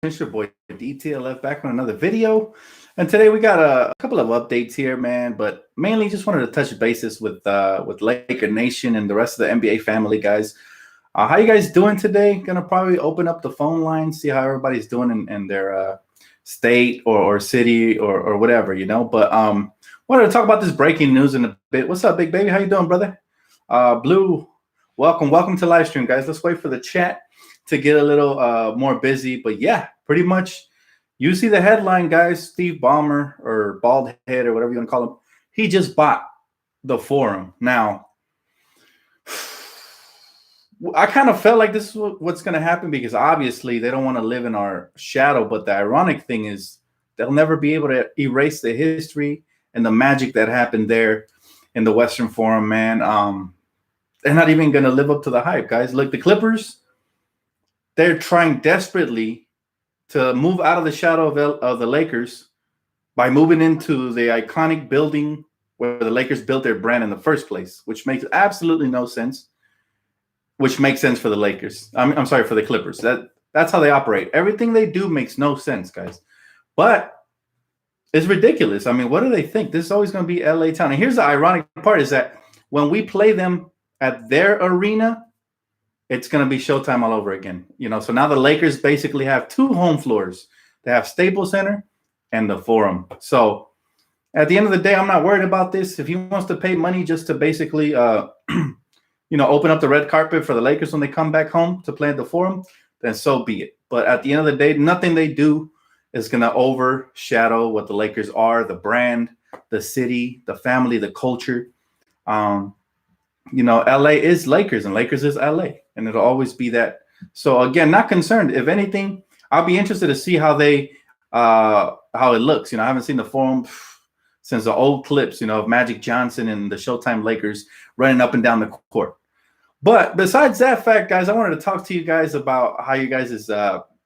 It's your boy DTLF back on another video, and today we got a couple of updates here, man. But mainly just wanted to touch bases with Laker Nation and the rest of the NBA family, guys. How you guys doing today? Gonna probably open up the phone line, see how everybody's doing in their state or city or whatever, you know. But wanted to talk about this breaking news in a bit. What's up, big baby? How you doing, brother? Blue, welcome to live stream, guys. Let's wait for the chat to get a little more busy. But yeah, pretty much you see the headline, guys. Steve Ballmer, or Bald Head, or whatever you want to call him, he just bought the Forum. Now, I kind of felt like this is what's going to happen, because obviously they don't want to live in our shadow. But the ironic thing is they'll never be able to erase the history and the magic that happened there in the Western Forum, man. They're not even going to live up to the hype, guys. Look, the Clippers, they're trying desperately to move out of the shadow of the Lakers by moving into the iconic building where the Lakers built their brand in the first place, which makes absolutely no sense. Which makes sense for the Lakers. I'm sorry, for the Clippers. That's how they operate. Everything they do makes no sense, guys. But it's ridiculous. I mean, what do they think? This is always going to be LA town. And here's the ironic part, is that when we play them at their arena, it's going to be Showtime all over again. You know, so now the Lakers basically have two home floors. They have Staples Center and the Forum. So at the end of the day, I'm not worried about this. If he wants to pay money just to basically, you know, open up the red carpet for the Lakers when they come back home to play at the Forum, then so be it. But at the end of the day, nothing they do is going to overshadow what the Lakers are, the brand, the city, the family, the culture. You know, LA is Lakers and Lakers is LA, and it'll always be that. So again, not concerned. If anything, I'll be interested to see how it looks. You know, I haven't seen the Forum since the old clips, you know, of Magic Johnson and the Showtime Lakers running up and down the court. But besides that fact, guys, I wanted to talk to you guys about how you guys'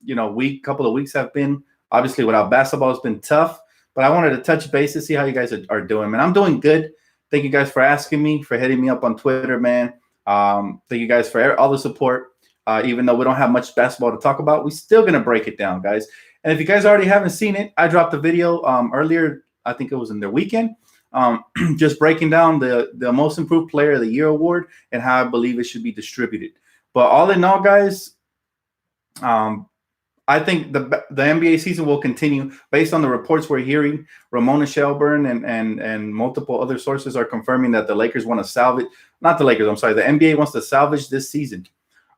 you know, couple of weeks have been. Obviously, without basketball, it's been tough. But I wanted to touch base to see how you guys are doing, man. I'm doing good. Thank you guys for asking me, for hitting me up on Twitter, man. Thank you guys for all the support. Even though we don't have much basketball to talk about, we're still going to break it down, guys. And if you guys already haven't seen it, I dropped a video earlier. I think it was in their weekend, just breaking down the Most Improved Player of the Year award and how I believe it should be distributed. But all in all, guys, I think the NBA season will continue based on the reports we're hearing. Ramona Shelburne and multiple other sources are confirming that the Lakers want to salvage, not the Lakers, I'm sorry, the NBA wants to salvage this season.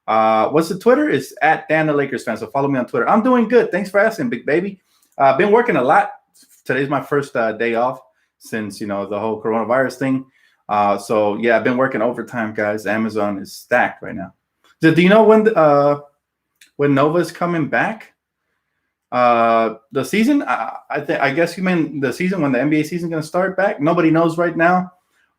What's the Twitter? It's at Dan the Lakers fan. So follow me on Twitter. I'm doing good. Thanks for asking, big baby. I've been working a lot. Today's my first day off since, you know, the whole coronavirus thing. So yeah, I've been working overtime, guys. Amazon is stacked right now. Do you know when Nova's coming back? The season? I guess you mean the season when the NBA season is going to start back. Nobody knows right now,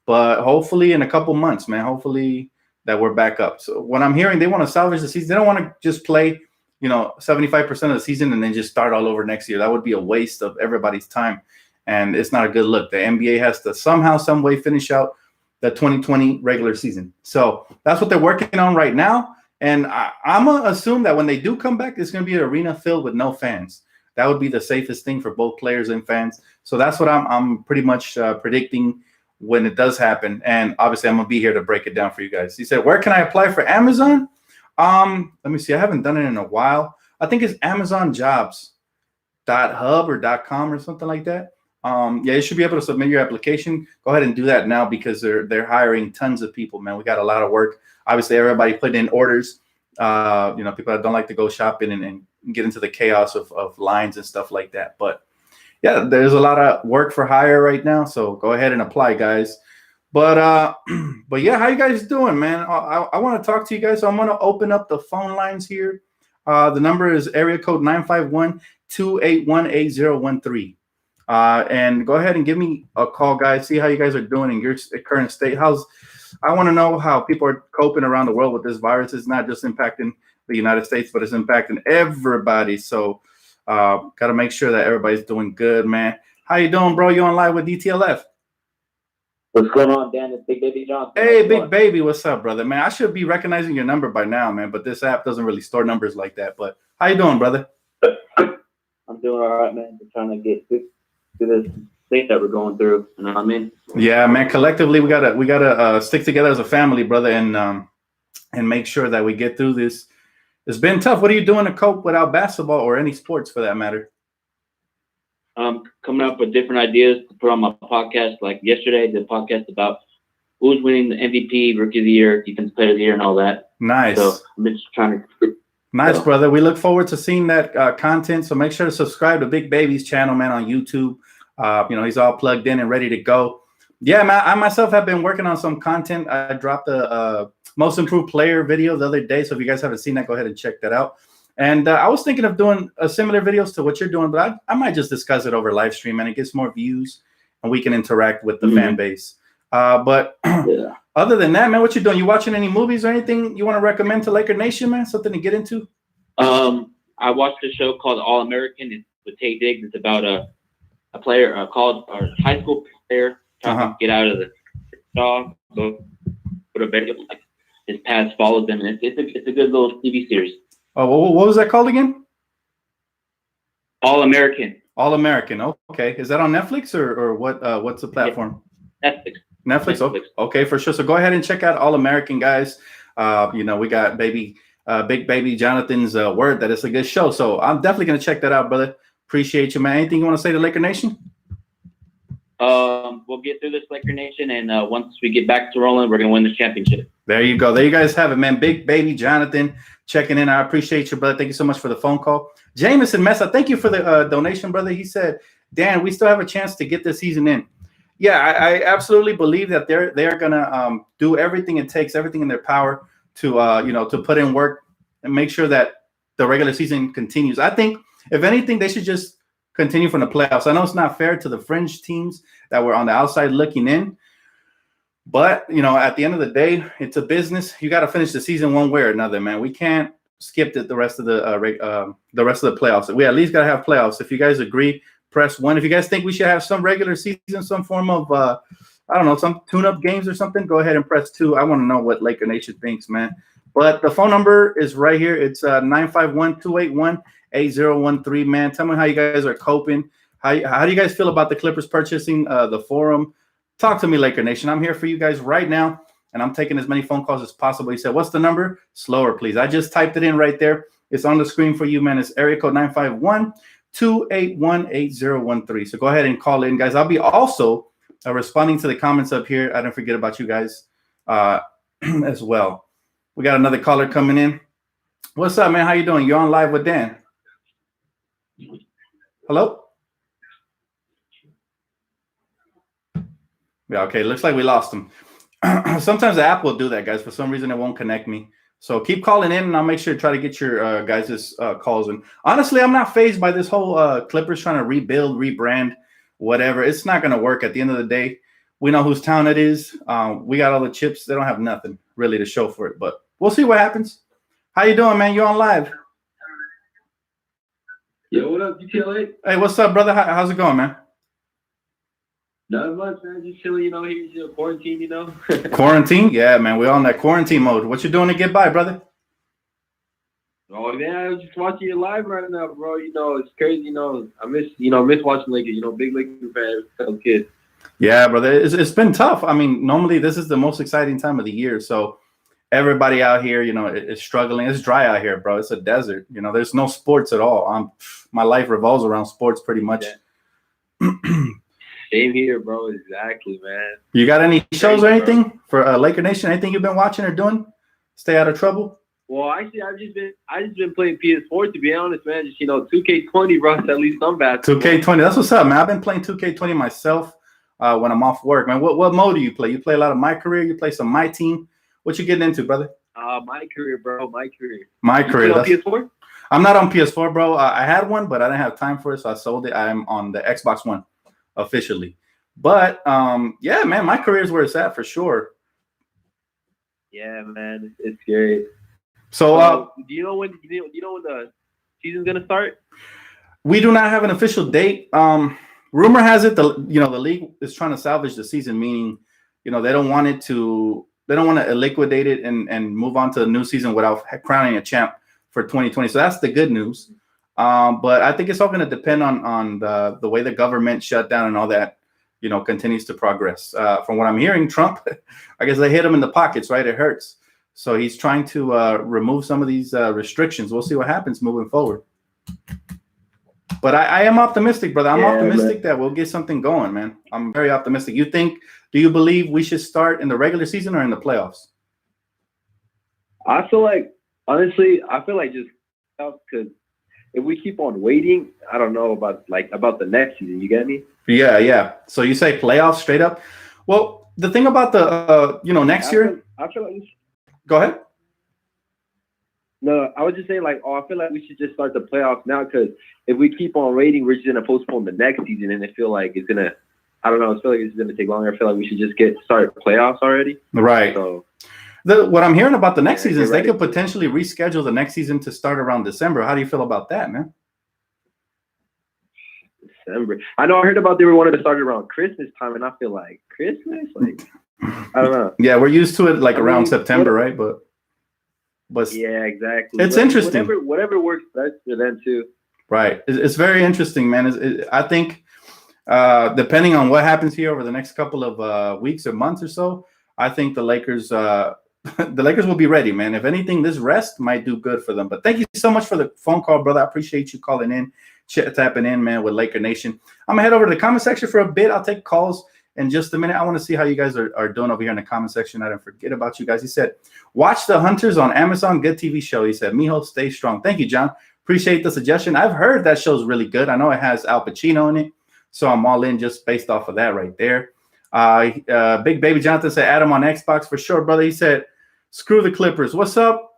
but hopefully in a couple months, man. Hopefully that we're back up. So when I'm hearing they want to salvage the season, they don't want to just play, you know, 75% of the season and then just start all over next year. That would be a waste of everybody's time, and it's not a good look. The NBA has to somehow, some way finish out the 2020 regular season. So that's what they're working on right now. And I'm going to assume that when they do come back, it's going to be an arena filled with no fans. That would be the safest thing for both players and fans. So that's what I'm pretty much predicting when it does happen. And obviously, I'm going to be here to break it down for you guys. He said, where can I apply for Amazon? Let me see. I haven't done it in a while. I think it's amazonjobs.hub or .com or something like that. Yeah, you should be able to submit your application. Go ahead and do that now, because they're hiring tons of people, man. We got a lot of work. Obviously, everybody put in orders. You know, people that don't like to go shopping and get into the chaos of lines and stuff like that. But yeah, there's a lot of work for hire right now. So go ahead and apply, guys. But yeah, how you guys doing, man? I want to talk to you guys. So I'm going to open up the phone lines here. The number is area code 951-281-8013. And go ahead and give me a call, guys. See how you guys are doing in your current state. I want to know how people are coping around the world with this virus. It's not just impacting the United States, but it's impacting everybody. So got to make sure that everybody's doing good, man. How you doing, bro? You on live with DTLF? What's going on, Dan? It's Big Baby Johnson. Hey, Big Baby. What's up, brother? Man, I should be recognizing your number by now, man, but this app doesn't really store numbers like that. But how you doing, brother? I'm doing all right, man. Just trying to get through this thing that we're going through. You know what I mean? Yeah, man. Collectively, we gotta stick together as a family, brother, and make sure that we get through this. It's been tough. What are you doing to cope without basketball or any sports for that matter? Coming up with different ideas to put on my podcast. Like yesterday, I did a podcast about who's winning the MVP, Rookie of the Year, Defensive Player of the Year, and all that. Nice. So I'm just trying to. Nice, brother. We look forward to seeing that content. So make sure to subscribe to Big Baby's channel, man, on YouTube. He's all plugged in and ready to go. Yeah, man, I myself have been working on some content. I dropped a most improved player video the other day. So if you guys haven't seen that, go ahead and check that out. And I was thinking of doing similar videos to what you're doing, but I might just discuss it over live stream, and it gets more views and we can interact with the fan base. But Yeah. Other than that, man, what you doing? You watching any movies or anything you want to recommend to Laker Nation, man? Something to get into? I watched a show called All American. It's with Tate Diggs. It's about a player called a high school player trying to get out of the dog. So put a bed, like his past follows him, and it's a good little TV series. Oh, what was that called again? All American. All American. Oh, okay. Is that on Netflix or what? What's the platform? Netflix. Netflix. Oh, okay, for sure. So go ahead and check out All American, guys. We got Big Baby Jonathan's word that it's a good show. So I'm definitely gonna check that out, brother. Appreciate you, man. Anything you want to say to Laker Nation? We'll get through this, Laker Nation, and once we get back to rolling, we're gonna win this championship. There you go. There you guys have it, man. Big Baby Jonathan checking in. I appreciate you, brother. Thank you so much for the phone call. Jameson Mesa, thank you for the donation, brother. He said, Dan, we still have a chance to get this season in. Yeah, I absolutely believe that they're gonna do everything it takes, everything in their power to to put in work and make sure that the regular season continues. I think if anything, they should just continue from the playoffs. I know it's not fair to the fringe teams that were on the outside looking in, but at the end of the day, it's a business. You got to finish the season one way or another, man. We can't skip the rest of the playoffs. We at least got to have playoffs. If you guys agree, press 1. If you guys think we should have some regular season, some form of some tune-up games or something, go ahead and press 2. I want to know what Laker Nation thinks, man. But the phone number is right here. It's 951-281-8013, man. Tell me how you guys are coping. How do you guys feel about the Clippers purchasing the forum? Talk to me, Laker Nation. I'm here for you guys right now, and I'm taking as many phone calls as possible. He said, what's the number? Slower, please. I just typed it in right there. It's on the screen for you, man. It's area code 951-281-8013. So go ahead and call in, guys. I'll be also responding to the comments up here. I don't forget about you guys as well. We got another caller coming in. What's up, man? How you doing? You're on live with Dan. Hello? Yeah, okay. Looks like we lost him. Sometimes the app will do that, guys. For some reason, it won't connect me. So keep calling in, and I'll make sure to try to get your guys' calls in. Honestly, I'm not fazed by this whole Clippers trying to rebuild, rebrand, whatever. It's not going to work at the end of the day. We know whose town it is. We got all the chips. They don't have nothing really to show for it, but we'll see what happens. How you doing, man? You on live? Yo, what up, DTLF? Hey, what's up, brother? How's it going, man? Not much, man. Just chilling, here, quarantine, Quarantine? Yeah, man. We're on that quarantine mode. What you doing to get by, brother? Oh, man, I was just watching you live right now, bro. It's crazy, I miss watching Lakers, big Lakers fan as a kid. Yeah, brother. It's been tough. I mean, normally this is the most exciting time of the year, so everybody out here, is struggling. It's dry out here, bro. It's a desert. There's no sports at all. My life revolves around sports pretty much. Yeah. Same here, bro. Exactly, man. You got any shows or anything for Laker Nation? Anything you've been watching or doing? Stay out of trouble? Well, actually, I just been playing PS4, to be honest, man. Just 2K20, bro. It's at least some basketball. 2K20. That's what's up, man. I've been playing 2K20 myself when I'm off work, man. What mode do you play? You play a lot of My Career. You play some My Team. What you getting into, brother? My career, bro. My career. My career. On PS4? I'm not on PS4, bro. I had one, but I didn't have time for it, so I sold it. I'm on the Xbox One officially. But yeah, man, My Career is where it's at for sure. Yeah, man, it's scary. So, do you know when the season's gonna start? We do not have an official date. Rumor has it the league is trying to salvage the season, meaning they don't want to liquidate it and move on to the new season without crowning a champ for 2020. So that's the good news. But I think it's all going to depend on the way the government shutdown and all that, continues to progress. From what I'm hearing, Trump, I guess they hit him in the pockets, right? It hurts. So he's trying to remove some of these restrictions. We'll see what happens moving forward. But I am optimistic, brother. I'm optimistic that we'll get something going, man. I'm very optimistic. Do you believe we should start in the regular season or in the playoffs? I feel like, honestly, just because if we keep on waiting, I don't know about the next season. You get me? Yeah. So you say playoffs straight up? Well, the thing about the next year. I feel like. Go ahead. No, I was just saying I feel like we should just start the playoffs now, because if we keep on waiting, we're just gonna postpone the next season, and I feel like it's gonna. I don't know. I feel like it's gonna take longer. I feel like we should just start playoffs already. Right. So. What I'm hearing about the next season is they could potentially reschedule the next season to start around December. How do you feel about that, man? December. I know I heard about they wanted to start around Christmas time, and I feel like Christmas, I don't know. Yeah, we're used to it around September, right? But yeah, exactly. It's interesting. Whatever works best for them too. Right. It's very interesting, man. I think depending on what happens here over the next couple of weeks or months or so, I think the Lakers will be ready, man. If anything, this rest might do good for them. But thank you so much for the phone call, brother. I appreciate you calling in, tapping in, man, with Laker Nation. I'm going to head over to the comment section for a bit. I'll take calls in just a minute. I want to see how you guys are doing over here in the comment section. I didn't forget about you guys. He said, watch The Hunters on Amazon. Good TV show. He said, Mijo, stay strong. Thank you, John. Appreciate the suggestion. I've heard that show's really good. I know it has Al Pacino in it, so I'm all in just based off of that right there. Big Baby Jonathan said, Adam on Xbox for sure, brother. He said, screw the Clippers. What's up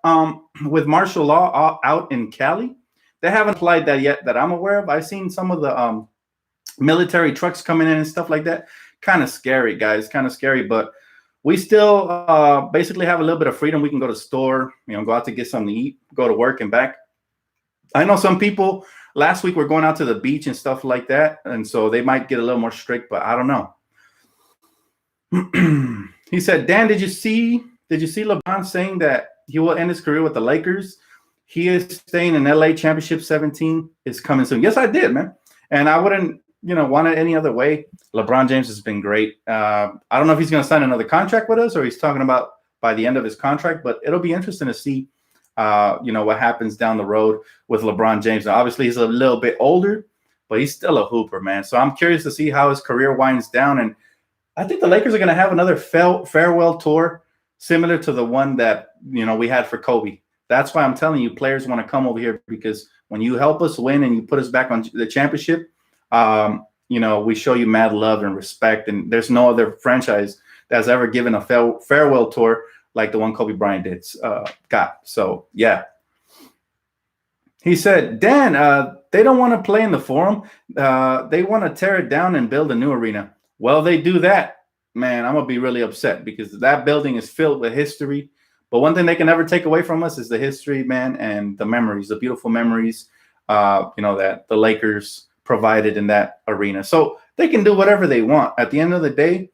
with martial law out in Cali? They haven't applied that yet that I'm aware of. I've seen some of the military trucks coming in and stuff like that. Kind of scary, guys. Kind of scary, but we still basically have a little bit of freedom. We can go to the store, go out to get something to eat, go to work and back. I know some people last week were going out to the beach and stuff like that, and so they might get a little more strict, but I don't know. He said, Dan, did you see LeBron saying that he will end his career with the Lakers? He is staying in LA. Championship 17 is coming soon. Yes, I did, man. And I wouldn't, want it any other way. LeBron James has been great. I don't know if he's going to sign another contract with us or he's talking about by the end of his contract, but it'll be interesting to see, what happens down the road with LeBron James. Now, obviously, he's a little bit older, but he's still a hooper, man. So I'm curious to see how his career winds down. And I think the Lakers are going to have another farewell tour similar to the one that, we had for Kobe. That's why I'm telling you, players want to come over here, because when you help us win and you put us back on the championship, we show you mad love and respect. And there's no other franchise that's ever given a farewell tour like the one Kobe Bryant got. So, yeah. He said, Dan, they don't want to play in the Forum. They want to tear it down and build a new arena. Well, they do that, man, I'm going to be really upset, because that building is filled with history. But one thing they can never take away from us is the history, man, and the memories, the beautiful memories, that the Lakers provided in that arena. So they can do whatever they want. At the end of the day,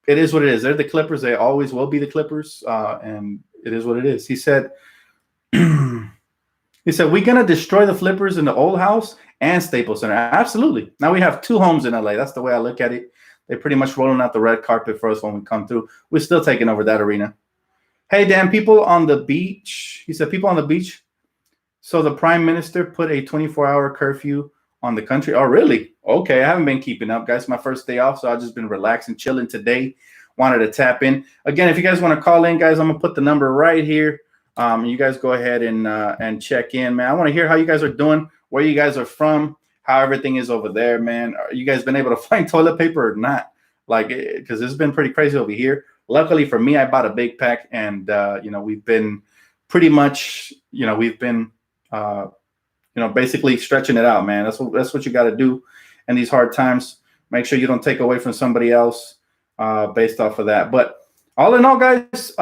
it is what it is. They're the Clippers. They always will be the Clippers, and it is what it is. He said, we're going to destroy the Flippers in the old house and Staples Center. Absolutely. Now we have two homes in LA. That's the way I look at it. They're pretty much rolling out the red carpet for us when we come through. We're still taking over that arena. Hey, Dan, people on the beach. He said, people on the beach. So the prime minister put a 24-hour curfew on the country. Oh, really? Okay. I haven't been keeping up, guys. My first day off, so I've just been relaxing, chilling today. Wanted to tap in. Again, if you guys want to call in, guys, I'm going to put the number right here. You guys go ahead and check in, man. I want to hear how you guys are doing, where you guys are from, how everything is over there, man. Are you guys been able to find toilet paper or not? Because it's been pretty crazy over here. Luckily for me, I bought a big pack, and we've been pretty much, we've been, basically stretching it out, man. That's what you got to do in these hard times. Make sure you don't take away from somebody else based off of that. But all in all, guys,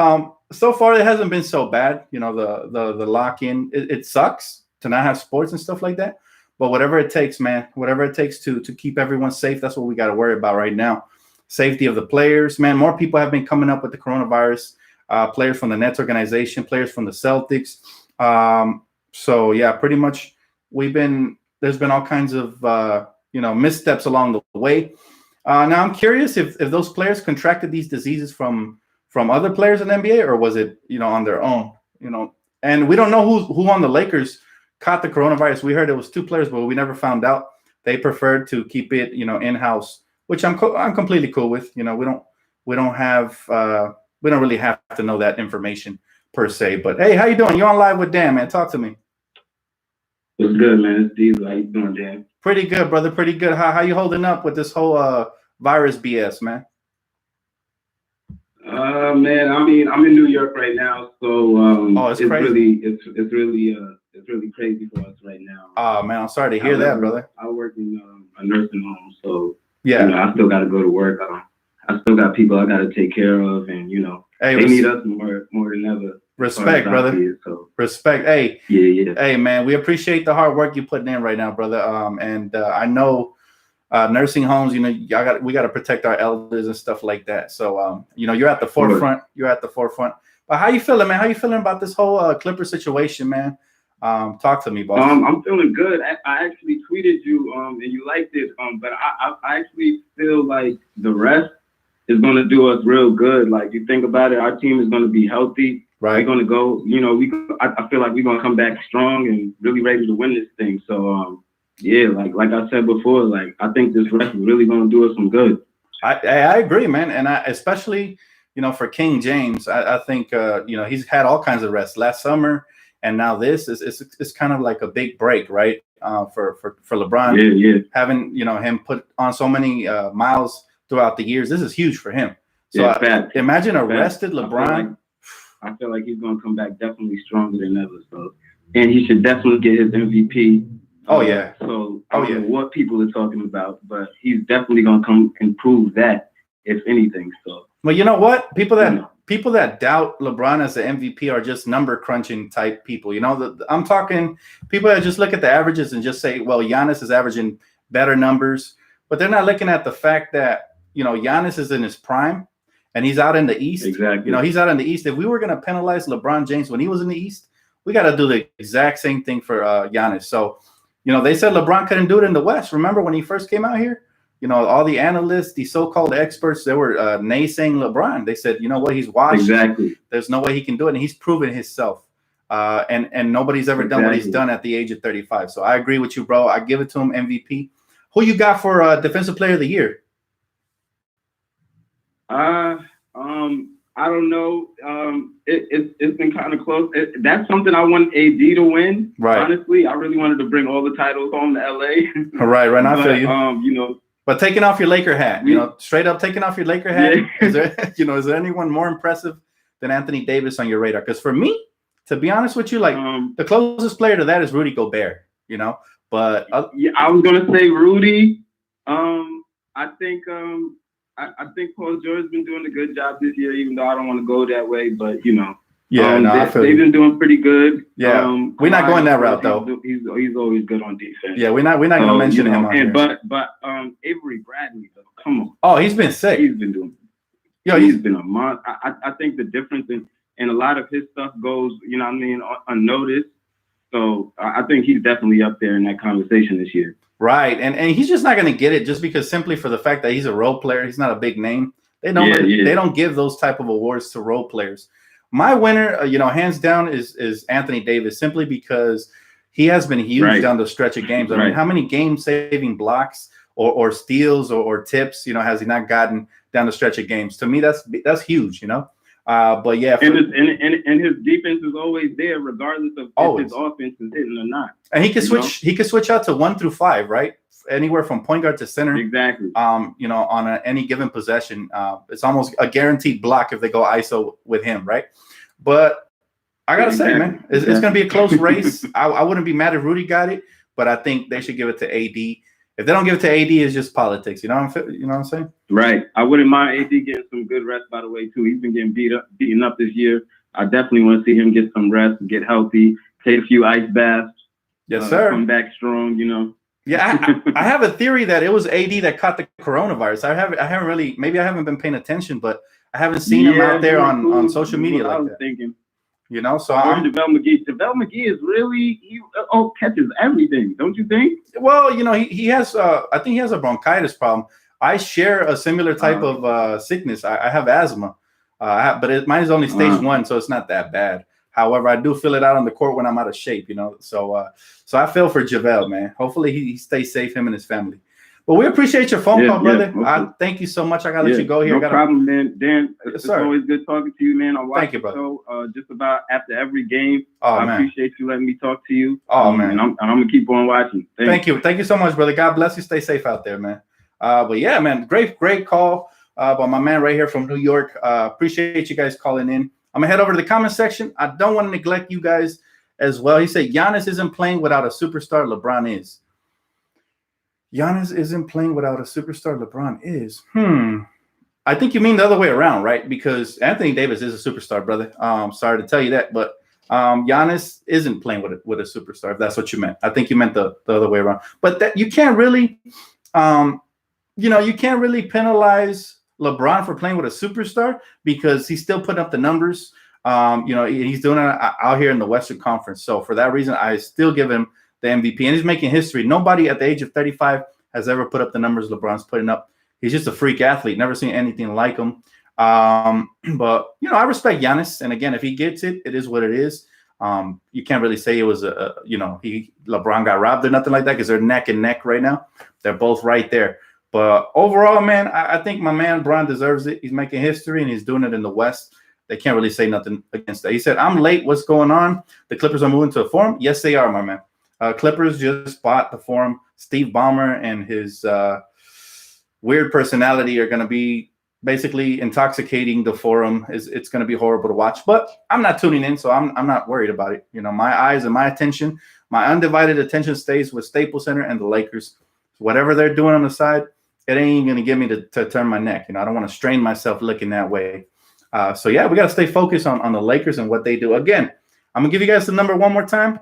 so far it hasn't been so bad. The lock-in, it sucks to not have sports and stuff like that. But whatever it takes, man, whatever it takes to keep everyone safe, that's what we got to worry about right now. Safety of the players, man. More people have been coming up with the coronavirus. Players from the Nets organization, players from the Celtics. So yeah, pretty much there's been all kinds of missteps along the way. Now I'm curious if those players contracted these diseases from other players in the NBA, or was it on their own? And we don't know who on the Lakers caught the coronavirus. We heard it was 2 players, but we never found out. They preferred to keep it in-house, which I'm completely cool with. We don't really have to know that information per se. But hey, how you doing? You're on live with Dan, man. Talk to me. What's good, man? It's Diesel. How you doing, Dan? Pretty good, brother. Pretty good. How you holding up with this whole virus BS, man? Man, I mean, I'm in New York right now, so it's crazy. It's really crazy for us right now. Oh man, I'm sorry to hear that, brother. I work in a nursing home, so yeah, I still got to go to work. I still got people I got to take care of, and hey, they need us more than ever. Respect, brother. Respect. Hey, yeah. Hey, man, we appreciate the hard work you're putting in right now, brother. And I know nursing homes, we got to protect our elders and stuff like that. So, you're at the forefront. You're at the forefront. But how you feeling, man? How you feeling about this whole Clipper situation, man? Talk to me, boss. I'm feeling good. I actually tweeted you, and you liked it. But I actually feel like the rest is going to do us real good. Like, you think about it, our team is going to be healthy. Right. We're going to go, I feel like we're going to come back strong and really ready to win this thing. So, yeah, like I said before, like, I think this rest is really going to do us some good. I agree, man. And especially, for King James, I think, he's had all kinds of rest last summer. And now this is kind of like a big break, right? For LeBron. Yeah. Having, him put on so many miles throughout the years. This is huge for him. So imagine a rested LeBron. I feel like he's going to come back definitely stronger than ever. So, and he should definitely get his MVP. Oh yeah. So I don't know what people are talking about, but he's definitely going to come and prove that, if anything. So. Well, you know what? People that doubt LeBron as the MVP are just number crunching type people. I'm talking people that just look at the averages and just say, well, Giannis is averaging better numbers, but they're not looking at the fact that Giannis is in his prime. And he's out in the East. Exactly. He's out in the East. If we were going to penalize LeBron James when he was in the East, we got to do the exact same thing for Giannis. So, they said LeBron couldn't do it in the West. Remember when he first came out here? All the analysts, the so-called experts, they were naysaying LeBron. They said, what, he's washed. Exactly. There's no way he can do it. And he's proven himself. And nobody's ever done what he's done at the age of 35. So I agree with you, bro. I give it to him, MVP. Who you got for Defensive Player of the Year? I don't know. It's been kind of close. That's something I want AD to win. Right. Honestly, I really wanted to bring all the titles home to LA. Right. I feel you. But But taking off your Laker hat, straight up taking off your Laker hat. Yeah. Is there anyone more impressive than Anthony Davis on your radar? Because for me, to be honest with you, like the closest player to that is Rudy Gobert. But I was gonna say Rudy. I think Paul George's been doing a good job this year, even though I don't want to go that way. But they've been doing pretty good. Yeah, we're not going that route though. He's always good on defense. Yeah, we're not gonna mention him. But Avery Bradley, though, come on. Oh, he's been sick. He's been doing. He's been a month. I think the difference in a lot of his stuff goes, unnoticed. So I think he's definitely up there in that conversation this year. Right, and he's just not going to get it just because simply for the fact that he's a role player. He's not a big name. They don't give those type of awards to role players. My winner, hands down, is Anthony Davis, simply because he has been huge down the stretch of games. I mean, how many game-saving blocks or steals or tips, has he not gotten down the stretch of games? To me, that's huge, But yeah, and his defense is always there, regardless of if his offense is hitting or not. And he can switch. He can switch out to 1 through 5, right? Anywhere from point guard to center. Exactly. On any given possession, it's almost a guaranteed block if they go ISO with him, right? But I gotta say, man, it's going to be a close race. I wouldn't be mad if Rudy got it, but I think they should give it to AD. If they don't give it to AD, it's just politics. You know what I'm saying? Right. I wouldn't mind AD getting some good rest, by the way, too. He's been getting beaten up this year. I definitely want to see him get some rest, get healthy, take a few ice baths. Yes, sir. Come back strong, Yeah, I have a theory that it was AD that caught the coronavirus. I haven't really, maybe I haven't been paying attention, but I haven't seen him out there on social media like that. Thinking. You know, so JaVale McGee. JaVale McGee is really catches everything, don't you think? Well, you know, he has I think he has a bronchitis problem. I share a similar type of sickness. I have asthma, but mine is only stage 1, so it's not that bad. However, I do feel it out on the court when I'm out of shape, you know. So I feel for JaVale, man. Hopefully he stays safe, him and his family. But we appreciate your phone call, brother. Okay. Thank you so much. I gotta let you go here. No problem, man. Dan, it's always good talking to you, man. I watch Thank you, brother. Just about after every game. I appreciate you letting me talk to you. Man. And I'm gonna keep on watching. Thank you. Thank you so much, brother. God bless you. Stay safe out there, man. But yeah, man, great call by my man right here from New York. Appreciate you guys calling in. I'm gonna head over to the comment section. I don't want to neglect you guys as well. He said Giannis isn't playing without a superstar. LeBron is. Giannis isn't playing without a superstar. LeBron is. I think you mean the other way around, right? Because Anthony Davis is a superstar, brother. Sorry to tell you that, but Giannis isn't playing with a superstar, if that's what you meant. I think you meant the other way around. But that you can't really, you can't really penalize LeBron for playing with a superstar because he's still putting up the numbers. He's doing it out here in the Western Conference. So for that reason, I still give him the MVP, and he's making history. Nobody at the age of 35 has ever put up the numbers LeBron's putting up. He's just a freak athlete. Never seen anything like him. But I respect Giannis, and again, if he gets it, it is what it is. You can't really say it was LeBron got robbed or nothing like that because they're neck and neck right now. They're both right there. But overall, man, I think my man Bron deserves it. He's making history, and he's doing it in the West. They can't really say nothing against that. He said, "I'm late. What's going on? The Clippers are moving to a fourm." Yes, they are, my man. Clippers just bought the forum. Steve Ballmer and his weird personality are going to be basically intoxicating the forum. It's going to be horrible to watch, but I'm not tuning in, so I'm not worried about it. My eyes and my attention, my undivided attention stays with Staples Center and the Lakers. Whatever they're doing on the side, it ain't going to get me to turn my neck. I don't want to strain myself looking that way. So yeah, we got to stay focused on the Lakers and what they do. Again, I'm going to give you guys the number one more time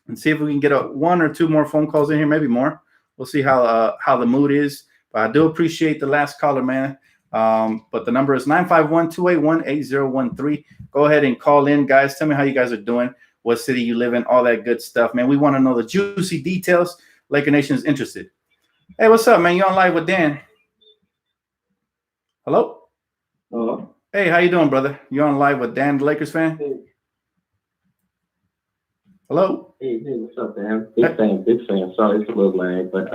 and see if we can get one or two more phone calls in here, maybe more. We'll see how the mood is. But I do appreciate the last caller, man. But the number is 951-281-8013. Go ahead and call in, guys. Tell me how you guys are doing, what city you live in, all that good stuff, man. We want to know the juicy details. Laker Nation is interested. Hey, what's up, man? You on live with Dan? Hello? Hello. Hey, how you doing, brother? You on live with Dan, the Lakers fan? Hey. Hello? Hey, what's up, man? Big fan. Sorry, it's a little late, but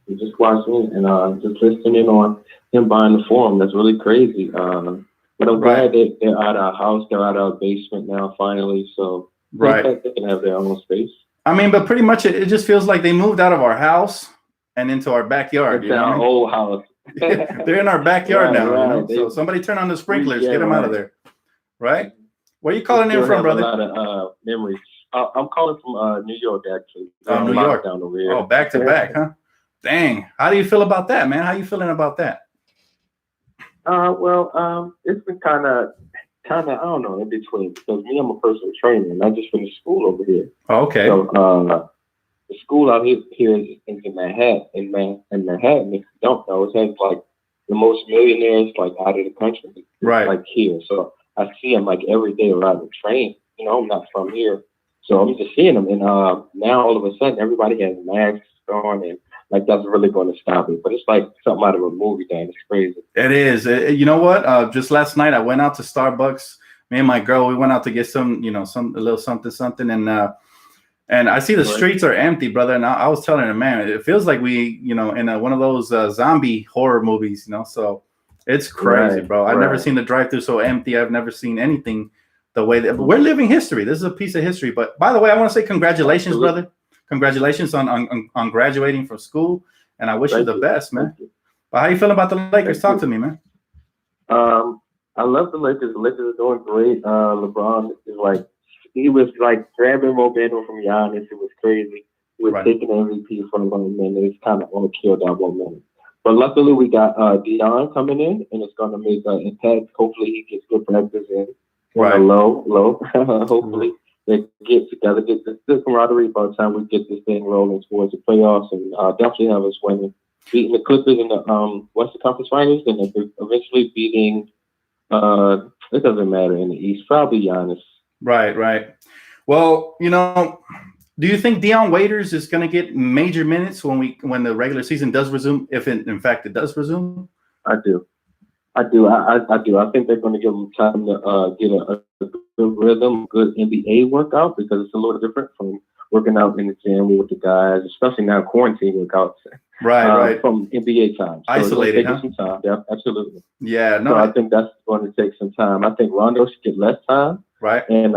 we just watching and just listening on him buying the forum. That's really crazy. But I'm glad that they're out of our house. They're out of our basement now, finally. So they can have their own space. I mean, but pretty much it just feels like they moved out of our house and into our backyard. It's our old house. They're in our backyard now. So somebody turn on the sprinklers. Get them out of there. Right? Where are you calling in from, brother? A lot of memories. I'm calling from New York, actually. New York. Down over here. Oh, back to back, huh? Dang. How do you feel about that, man? How you feeling about that? It's been kind of, I don't know, in between. Because me, I'm a personal trainer, and I just finished school over here. Oh, okay. So the school out here is in Manhattan. In Manhattan, if you don't know, it has like the most millionaires like out of the country. Right. Like here. So I see them like every day around the train. I'm not from here. So I'm just seeing them. And now all of a sudden, everybody has masks on, and like that's really going to stop it. But it's like something out of a movie, Dan. It's crazy. It is. You know what? Just last night, I went out to Starbucks. Me and my girl, we went out to get a little something, and I see the streets are empty, brother. And I was telling her, man, it feels like we, in one of those zombie horror movies, So it's crazy, bro. I've never seen the drive-thru so empty. I've never seen anything the way that we're living history. This is a piece of history. But by the way, I want to say congratulations, brother. Congratulations on graduating from school, and I wish you the best, man. But how you feeling about the Lakers? Talk to me, man. I love the Lakers. The Lakers are doing great. LeBron is he was grabbing momentum from Giannis. It was crazy. He was taking MVP from him, and it's kind of going to kill that momentum. But luckily, we got Dion coming in, and it's going to make an impact. Hopefully, he gets good practice in. Low. Hopefully. They get together, get the camaraderie by the time we get this thing rolling towards the playoffs, and definitely have us winning, beating the Clippers in the Western Conference Finals, and eventually beating. It doesn't matter in the East. Probably Giannis. Right. Well, do you think Dion Waiters is going to get major minutes when the regular season does resume, if in fact it does resume? I do. I do. I think they're going to give him time to get a good rhythm, good NBA workout, because it's a little different from working out in the gym with the guys, especially now quarantine workouts. Right. From NBA time. So isolated, huh? Some time. Yeah, absolutely. Yeah, no. So I think that's going to take some time. I think Rondo should get less time. Right. And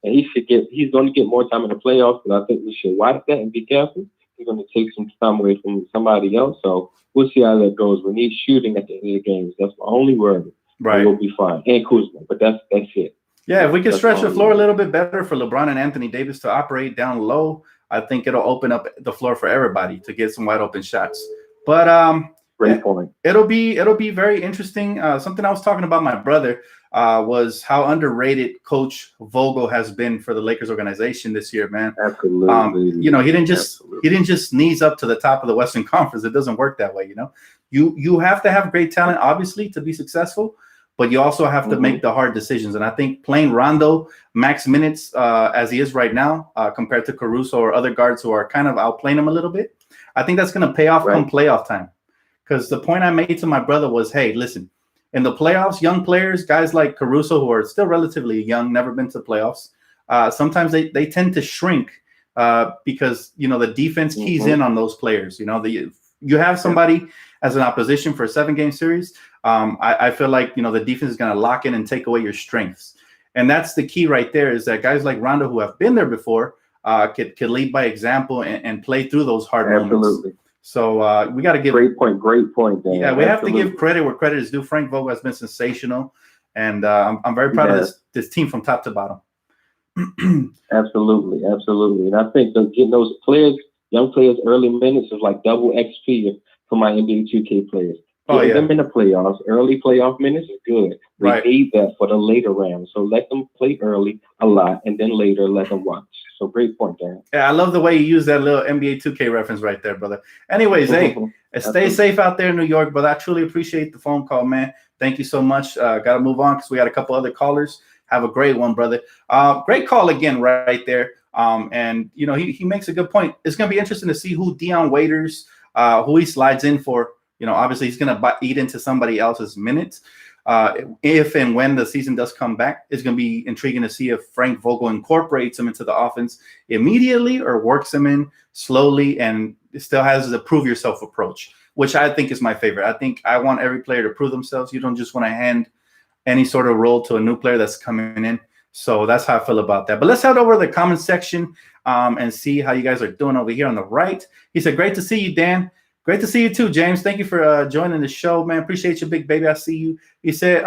he's going to get more time in the playoffs, but I think we should watch that and be careful. He's going to take some time away from somebody else. So we'll see how that goes. We need shooting at the end of the games. That's my only word. Right. We'll be fine. And Kuzma, but that's it. Yeah, if we can stretch the floor a little bit better for LeBron and Anthony Davis to operate down low, I think it'll open up the floor for everybody to get some wide open shots. But great point. It'll be very interesting. Something I was talking about my brother was how underrated Coach Vogel has been for the Lakers organization this year, man. Absolutely. He didn't just sneeze up to the top of the Western Conference. It doesn't work that way. You have to have great talent, obviously, to be successful, but you also have to make the hard decisions. And I think playing Rondo max minutes as he is right now, compared to Caruso or other guards who are kind of outplaying him a little bit, I think that's going to pay off come playoff time. Because the point I made to my brother was, hey, listen, in the playoffs, young players, guys like Caruso, who are still relatively young, never been to the playoffs, sometimes they tend to shrink because, the defense keys in on those players. You have somebody as an opposition for a 7-game series. I feel like, the defense is going to lock in and take away your strengths. And that's the key right there, is that guys like Rondo, who have been there before, could lead by example and play through those hard moments. Absolutely. So we got to give great point, Dan. Yeah, we have to give credit where credit is due. Frank Vogel has been sensational, and I'm very proud of this team from top to bottom. Absolutely. And I think getting those young players, early minutes is like double XP for my NBA 2K players. Getting them in the playoffs, early playoff minutes is good. We need that for the later rounds. So let them play early a lot, and then later let them watch. So great point, Dan. Yeah, I love the way you use that little NBA 2K reference right there, brother. Anyways, hey, stay safe out there in New York, brother. I truly appreciate the phone call, man. Thank you so much. Got to move on because we got a couple other callers. Have a great one, brother. Great call again right there. And, he makes a good point. It's going to be interesting to see who Dion Waiters, who he slides in for. Obviously he's going to eat into somebody else's minutes. If and when the season does come back, it's going to be intriguing to see if Frank Vogel incorporates him into the offense immediately or works him in slowly and still has the prove yourself approach, which I think is my favorite. I think I want every player to prove themselves. You don't just want to hand any sort of role to a new player that's coming in. So that's how I feel about that. But let's head over to the comment section and see how you guys are doing over here on the right. He said, great to see you, Dan. Great to see you too, James. Thank you for joining the show, man. Appreciate you, big baby. I see you. He said,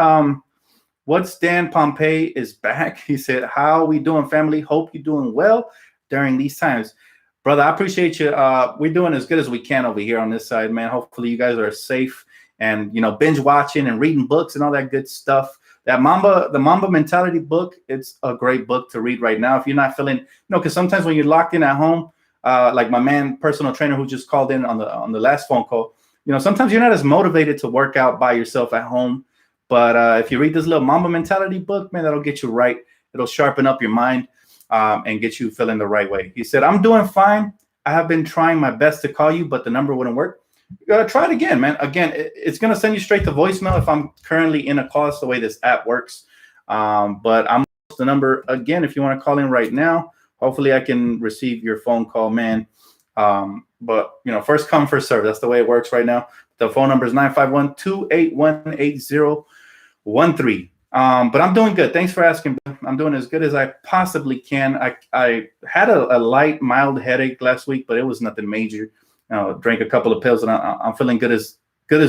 what's Dan Pompey is back. He said, how we doing, family? Hope you're doing well during these times. Brother, I appreciate you. We're doing as good as we can over here on this side, man. Hopefully you guys are safe and, binge watching and reading books and all that good stuff. The Mamba Mentality book, it's a great book to read right now. If you're not feeling, because sometimes when you're locked in at home, like my man, personal trainer who just called in on the last phone call, sometimes you're not as motivated to work out by yourself at home. But if you read this little Mamba Mentality book, man, that'll get you right. It'll sharpen up your mind and get you feeling the right way. He said, I'm doing fine. I have been trying my best to call you, but the number wouldn't work. You gotta try it again, man. Again, it's gonna send you straight to voicemail if I'm currently in a call. That's the way this app works. But I'm the number again if you want to call in right now. Hopefully I can receive your phone call, man. But first come, first serve. That's the way it works right now. The phone number is 951-281-8013. But I'm doing good. Thanks for asking. I'm doing as good as I possibly can. I had a light, mild headache last week, but it was nothing major. Drank a couple of pills, and I'm feeling good as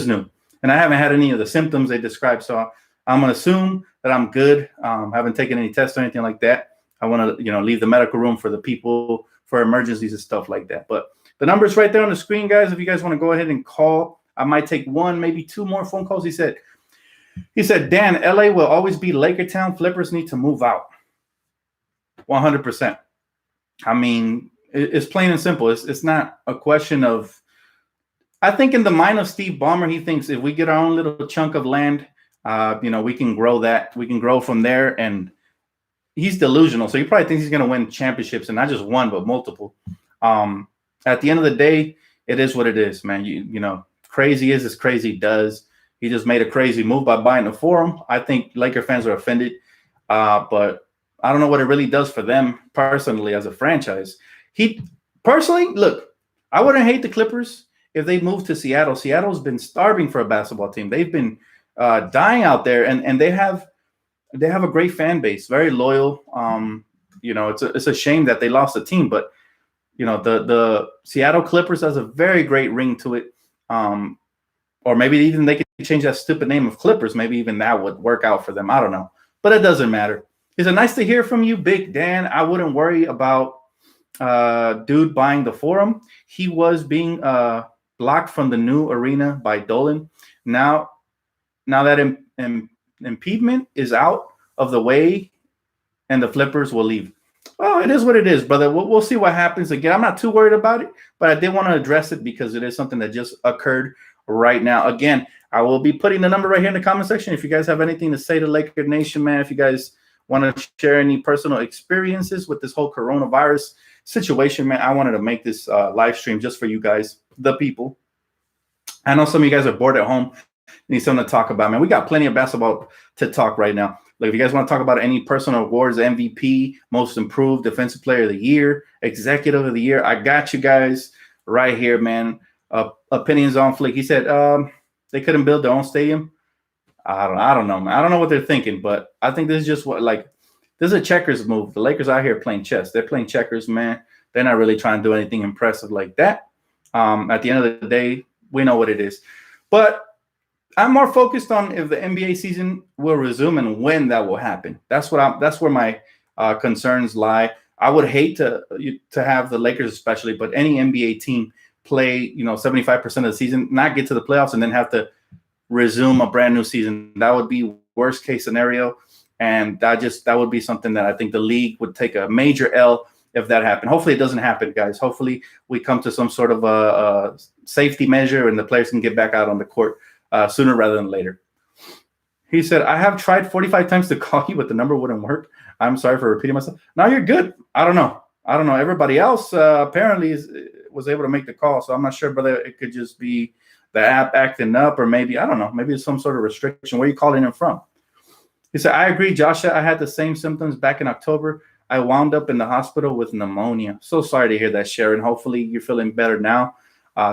new. And I haven't had any of the symptoms they described, so I'm gonna assume that I'm good. Haven't taken any tests or anything like that. I want to, leave the medical room for the people for emergencies and stuff like that. But the number's right there on the screen, guys. If you guys want to go ahead and call, I might take one, maybe two more phone calls. He said, Dan, LA will always be Laker town. Flippers need to move out. 100%. I mean, it's plain and simple. It's not a question of, I think in the mind of Steve Ballmer, he thinks if we get our own little chunk of land, we can grow that. We can grow from there. And he's delusional. So he probably thinks he's going to win championships, and not just one, but multiple. At the end of the day, it is what it is, man. You know, crazy is as crazy does. He just made a crazy move by buying the forum. I think Laker fans are offended, but I don't know what it really does for them personally as a franchise. He personally, look, I wouldn't hate the Clippers if they moved to Seattle. Seattle's been starving for a basketball team. They've been dying out there, and they have a great fan base, very loyal. You know, it's a shame that they lost the team, but you know, the Seattle Clippers has a very great ring to it. Or maybe even they could change that stupid name of Clippers. Maybe even that would work out for them. I don't know, but it doesn't matter. Is it nice to hear from you, Big Dan? I wouldn't worry about dude buying the forum. He was being blocked from the new arena by Dolan. Now that impediment is out of the way, and the Flippers will leave. Well, it is what it is, brother. We'll see what happens. Again, I'm not too worried about it, but I did want to address it because it is something that just occurred right now. Again, I will be putting the number right here in the comment section. If you guys have anything to say to Laker Nation, man, if you guys want to share any personal experiences with this whole coronavirus situation, man, I wanted to make this live stream just for you guys, the people. I know some of you guys are bored at home, need something to talk about, man. We got plenty of basketball to talk right now. Like, if you guys want to talk about any personal awards, MVP, most improved, defensive player of the year, executive of the year, I got you guys right here, man. Opinions on Flick. He said they couldn't build their own stadium. I don't know, man. I don't know what they're thinking, but I think this is just this is a checkers move. The Lakers out here playing chess. They're playing checkers, man. They're not really trying to do anything impressive like that. At the end of the day, we know what it is. But I'm more focused on if the NBA season will resume and when that will happen. That's where my concerns lie. I would hate to have the Lakers especially, but any NBA team play 75% of the season, not get to the playoffs, and then have to resume a brand new season. That would be worst case scenario, and that would be something that I think the league would take a major L if that happened. Hopefully it doesn't happen, guys. Hopefully we come to some sort of a safety measure and the players can get back out on the court sooner rather than later. He said, I have tried 45 times to call you, but the number wouldn't work. I'm sorry for repeating myself. No, you're good. I don't know. Everybody else apparently was able to make the call, so I'm not sure whether it could just be the app acting up, or maybe, I don't know, maybe it's some sort of restriction. Where are you calling in from? He said, I agree, Joshua. I had the same symptoms back in October. I wound up in the hospital with pneumonia. So sorry to hear that, Sharon. Hopefully you're feeling better now.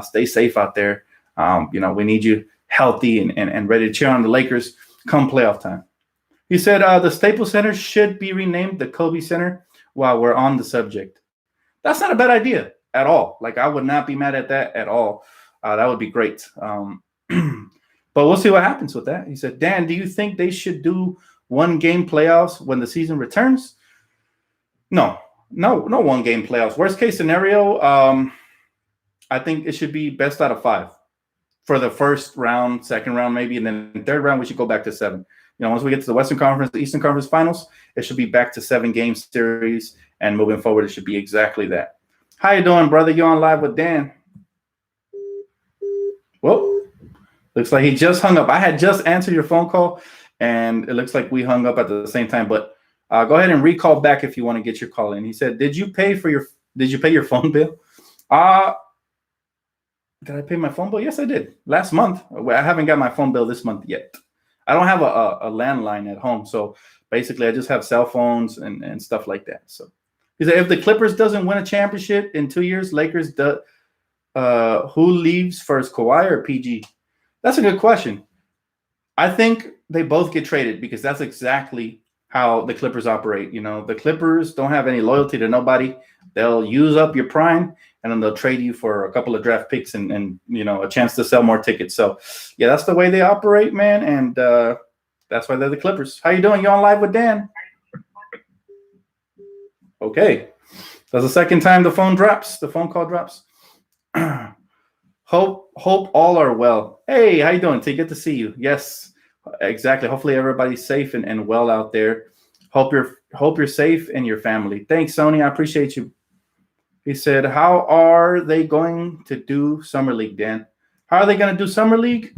Stay safe out there. We need you healthy and ready to cheer on the Lakers come playoff time. He said the Staples Center should be renamed the Kobe Center while we're on the subject. That's not a bad idea at all. Like, I would not be mad at that at all. That would be great. But we'll see what happens with that. He said, Dan, do you think they should do 1-game playoffs when the season returns? No one-game playoffs. Worst case scenario, I think it should be best out of 5 for the first round, second round maybe, and then third round we should go back to 7. Once we get to the Western Conference, the Eastern Conference Finals, it should be back to 7-game series, and moving forward, it should be exactly that. How you doing, brother? You on live with Dan? Well, looks like he just hung up. I had just answered your phone call, and it looks like we hung up at the same time. But go ahead and recall back if you want to get your call in. He said, "Did you pay your phone bill?" Did I pay my phone bill? Yes, I did. Last month. I haven't got my phone bill this month yet. I don't have a landline at home, so basically I just have cell phones and stuff like that. So he said, if the Clippers doesn't win a championship in 2 years, Lakers who leaves first, Kawhi or PG? That's a good question. I think they both get traded because that's exactly how the Clippers operate. The Clippers don't have any loyalty to nobody. They'll use up your prime, and then they'll trade you for a couple of draft picks and a chance to sell more tickets. So, yeah, that's the way they operate, man, and that's why they're the Clippers. How you doing? You on live with Dan? Okay. That's the second time the phone call drops. Hope all are well. Hey, how you doing, T? Good to see you. Yes, exactly. Hopefully everybody's safe and well out there. Hope you're safe and your family. Thanks, Sony. I appreciate you. He said, how are they going to do Summer League, Dan? How are they going to do Summer League?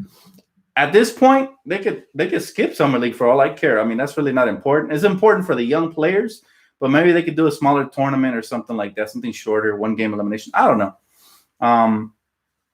at this point, they could skip summer league for all I care. I mean, that's really not important. It's important for the young players, but maybe they could do a smaller tournament or something like that, something shorter, 1-game elimination. I don't know.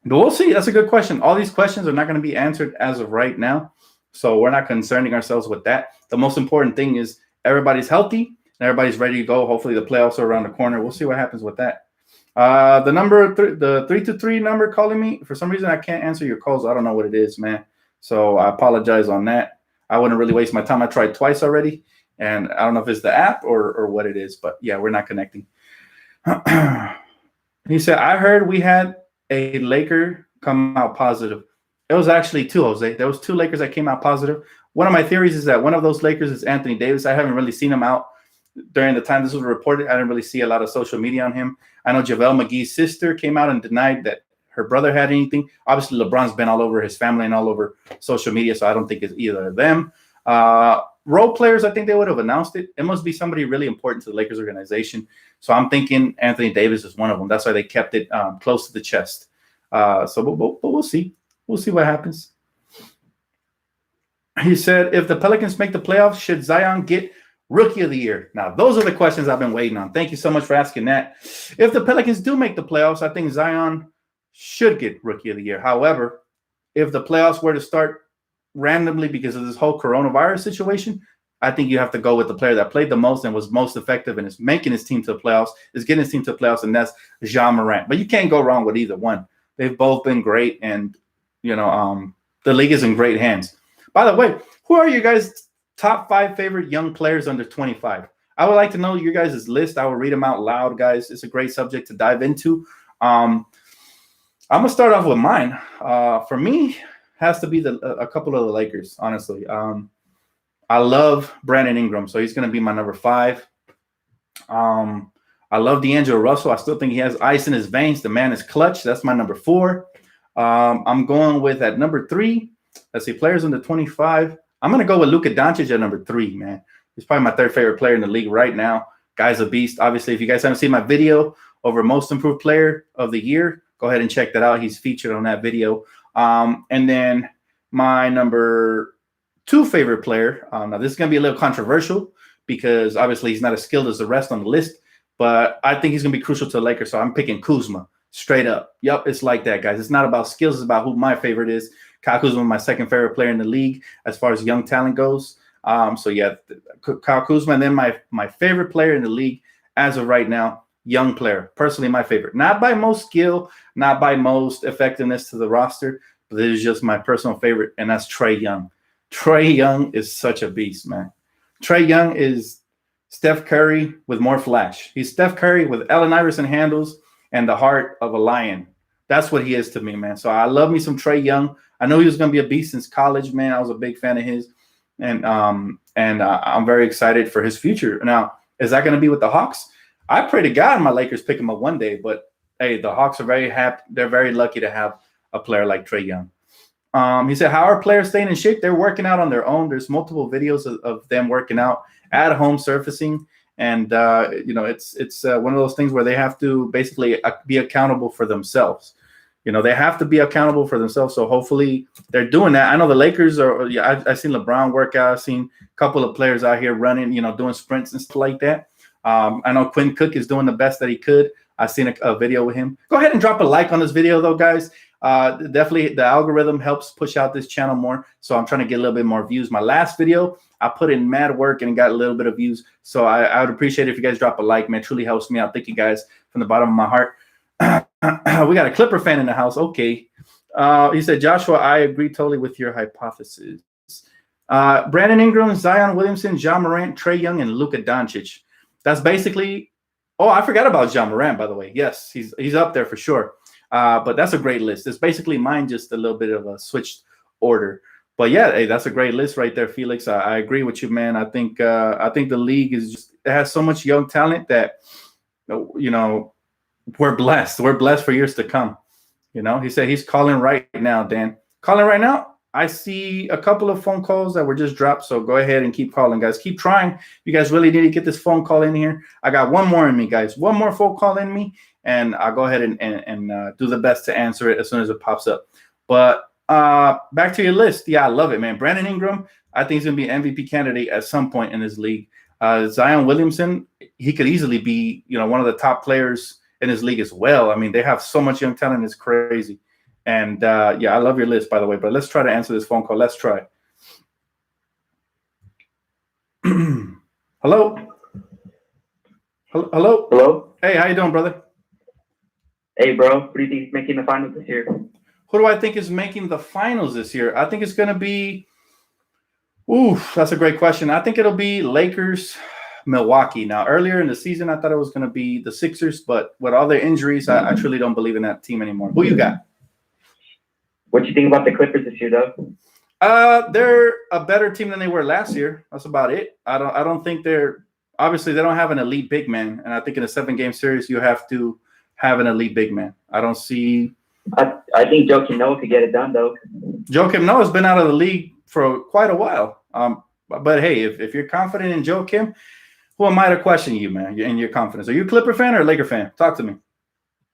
But we'll see. That's a good question. All these questions are not going to be answered as of right now, so we're not concerning ourselves with that. The most important thing is everybody's healthy and everybody's ready to go. Hopefully, the playoffs are around the corner. We'll see what happens with that. The number the 323 number calling me, for some reason I can't answer your calls. I don't know what it is, man. So I apologize on that. I wouldn't really waste my time. I tried twice already, and I don't know if it's the app or what it is, but yeah, we're not connecting. He said, I heard we had a Laker come out positive. It was actually 2, Jose. There was 2 Lakers that came out positive. One of my theories is that one of those Lakers is Anthony Davis. I haven't really seen him out during the time this was reported. I didn't really see a lot of social media on him. I know JaVale McGee's sister came out and denied that her brother had anything. Obviously, LeBron's been all over his family and all over social media, so I don't think it's either of them. Role players, I think they would have announced it. It must be somebody really important to the Lakers organization. So I'm thinking Anthony Davis is one of them. That's why they kept it close to the chest. But we'll see. We'll see what happens. He said, if the Pelicans make the playoffs, should Zion get Rookie of the Year? Now, those are the questions I've been waiting on. Thank you so much for asking that. If the Pelicans do make the playoffs, I think Zion should get Rookie of the Year. However, if the playoffs were to start randomly because of this whole coronavirus situation, I think you have to go with the player that played the most and was most effective and is making his team to the playoffs, is getting his team to the playoffs, and that's Ja Morant. But you can't go wrong with either one. They've both been great, and the league is in great hands. By the way, who are you guys' top 5 favorite young players under 25? I would like to know your guys' list. I will read them out loud, guys. It's a great subject to dive into. I'm gonna start off with mine. For me, has to be a couple of the Lakers, honestly. I love Brandon Ingram, so he's going to be my number 5. I love D'Angelo Russell. I still think he has ice in his veins. The man is clutch. That's my number 4. I'm going with at number 3. Let's see, players under 25. I'm going to go with Luka Doncic at number 3, man. He's probably my 3rd favorite player in the league right now. Guy's a beast. Obviously, if you guys haven't seen my video over Most Improved Player of the Year, go ahead and check that out. He's featured on that video. And then my number 2 favorite player. Now, this is going to be a little controversial because obviously he's not as skilled as the rest on the list, but I think he's going to be crucial to the Lakers. So I'm picking Kuzma straight up. Yep, it's like that, guys. It's not about skills. It's about who my favorite is. Kyle Kuzma, my 2nd favorite player in the league as far as young talent goes. So, yeah, Kyle Kuzma. And then my favorite player in the league as of right now, young player. Personally, my favorite. Not by most skill, not by most effectiveness to the roster, but it is just my personal favorite, and that's Trae Young. Trae Young is such a beast, man. Trae Young is Steph Curry with more flash. He's Steph Curry with Allen Iverson handles and the heart of a lion. That's what he is to me, man. So I love me some Trae Young. I know he was going to be a beast since college, man. I was a big fan of his, and I'm very excited for his future. Now, is that going to be with the Hawks? I pray to God my Lakers pick him up one day, but hey, the Hawks are very happy. They're very lucky to have a player like Trae Young. He said, how are players staying in shape? They're working out on their own. There's multiple videos of them working out at home, surfacing. And, it's one of those things where they have to basically be accountable for themselves. They have to be accountable for themselves. So hopefully they're doing that. I know the Lakers are, I've seen LeBron work out. I've seen a couple of players out here running, doing sprints and stuff like that. I know Quinn Cook is doing the best that he could. I've seen a video with him. Go ahead and drop a like on this video, though, guys. Definitely the algorithm helps push out this channel more. So I'm trying to get a little bit more views. My last video, I put in mad work and got a little bit of views. So I would appreciate it if you guys drop a like, man. It truly helps me out. Thank you guys from the bottom of my heart. We got a Clipper fan in the house. Okay. He said, Joshua, I agree totally with your hypothesis. Brandon Ingram, Zion Williamson, Ja Morant, Trae Young, and Luka Doncic. That's basically – oh, I forgot about Ja Morant, by the way. Yes, he's up there for sure. But that's a great list. It's basically mine, just a little bit of a switched order. But, yeah, hey, that's a great list right there, Felix. I agree with you, man. I think the league is just – it has so much young talent that, we're blessed. We're blessed for years to come. He said he's calling right now, Dan. Calling right now? I see a couple of phone calls that were just dropped, so go ahead and keep calling, guys. Keep trying. You guys really need to get this phone call in here. I got one more in me, guys. One more phone call in me, and I'll go ahead and do the best to answer it as soon as it pops up. But back to your list. Yeah, I love it, man. Brandon Ingram, I think he's going to be an MVP candidate at some point in his league. Zion Williamson, he could easily be, one of the top players in his league as well. I mean, they have so much young talent. It's crazy. And, I love your list, by the way. But let's try to answer this phone call. Let's try. Hello? Hello? Hello? Hey, how you doing, brother? Hey, bro. Who do you think is making the finals this year? Who do I think is making the finals this year? I think it's going to be that's a great question. I think it'll be Lakers, Milwaukee. Now, earlier in the season, I thought it was going to be the Sixers, but with all their injuries, I truly don't believe in that team anymore. Who you got? What do you think about the Clippers this year, though? They're a better team than they were last year. That's about it. I don't think they're – obviously, they don't have an elite big man, and I think in a 7-game series, you have to have an elite big man. I don't see – I think Joakim Noah could get it done, though. Joakim Noah's been out of the league for quite a while. But hey, if you're confident in Joakim, who am I to question you, man, in your confidence? Are you a Clipper fan or a Laker fan? Talk to me.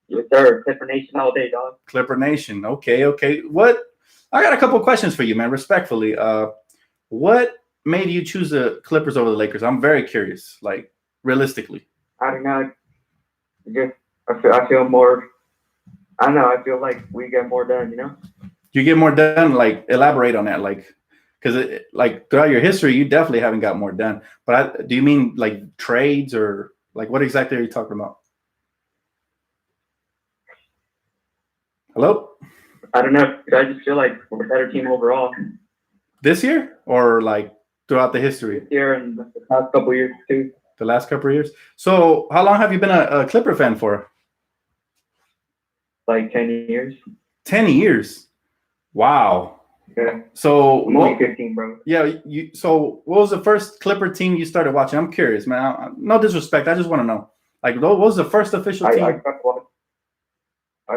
Yes, sir. Clipper Nation all day, dog. Clipper Nation. Okay. I got a couple of questions for you, man, respectfully. What made you choose the Clippers over the Lakers? I'm very curious, like, realistically. I don't know. I feel more – I don't know. I feel like we get more done, You get more done? Like, elaborate on that, like – because throughout your history, you definitely haven't got more done. But do you mean like trades or like what exactly are you talking about? Hello? I don't know. I just feel like we're a better team overall. This year or like throughout the history? This year and the past couple of years too. The last couple of years. So how long have you been a Clipper fan for? Like 10 years. 10 years. Wow. Yeah. So I'm only 15, bro. Yeah. So what was the first Clipper team you started watching? I'm curious, man. No disrespect. I just want to know. Like, what was the first official team? I